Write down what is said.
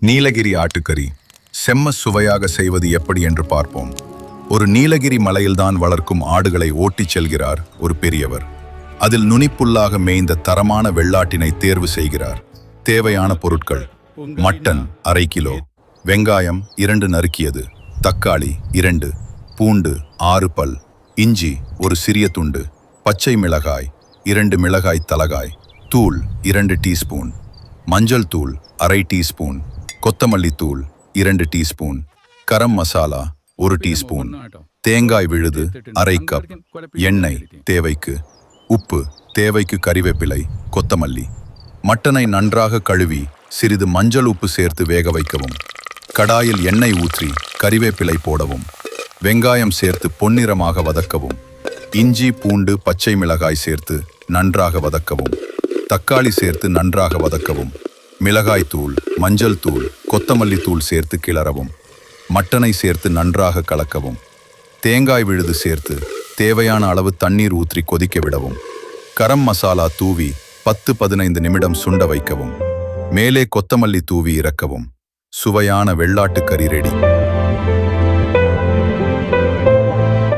நீலகிரி ஆட்டுக்கறி செம்ம சுவையாக செய்வது எப்படி என்று பார்ப்போம். ஒரு நீலகிரி மலையில்தான் வளர்க்கும் ஆடுகளை ஓட்டிச் செல்கிறார் ஒரு பெரியவர். அதில் நுனிப்புல்லாக மேய்ந்த தரமான வெள்ளாட்டினை தேர்வு செய்கிறார். தேவையான பொருட்கள்: மட்டன் 1/2 கிலோ, வெங்காயம் 2 நறுக்கியது, தக்காளி 2, பூண்டு 6 பல், இஞ்சி ஒரு சிறிய துண்டு, பச்சை மிளகாய் 2 மிளகாய் தலகாய், தூள் 2 டீஸ்பூன், மஞ்சள் தூள் 1/2 டீஸ்பூன், கொத்தமல்லி தூள் 2 டீஸ்பூன், கரம் மசாலா 1 டீஸ்பூன், தேங்காய் விழுது 1/2 கப், எண்ணெய் தேவைக்கு, உப்பு தேவைக்கு, கறிவேப்பிலை, கொத்தமல்லி. மட்டனை நன்றாக கழுவி சிறிது மஞ்சள் உப்பு சேர்த்து வேக வைக்கவும். கடாயில் எண்ணெய் ஊற்றி கறிவேப்பிலை போடவும். வெங்காயம் சேர்த்து பொன்னிறமாக வதக்கவும். இஞ்சி பூண்டு பச்சை மிளகாய் சேர்த்து நன்றாக வதக்கவும். தக்காளி சேர்த்து நன்றாக வதக்கவும். மிளகாய் தூள், மஞ்சள் தூள், கொத்தமல்லி தூள் சேர்த்து கிளறவும். மட்டனை சேர்த்து நன்றாக கலக்கவும். தேங்காய் விழுது சேர்த்து தேவையான அளவு தண்ணீர் ஊற்றி கொதிக்க விடவும். கரம் மசாலா தூவி 10-15 நிமிடம் சுண்ட வைக்கவும். மேலே கொத்தமல்லி தூவி இறக்கவும். சுவையான வெள்ளாட்டுக்கறி ரெடி.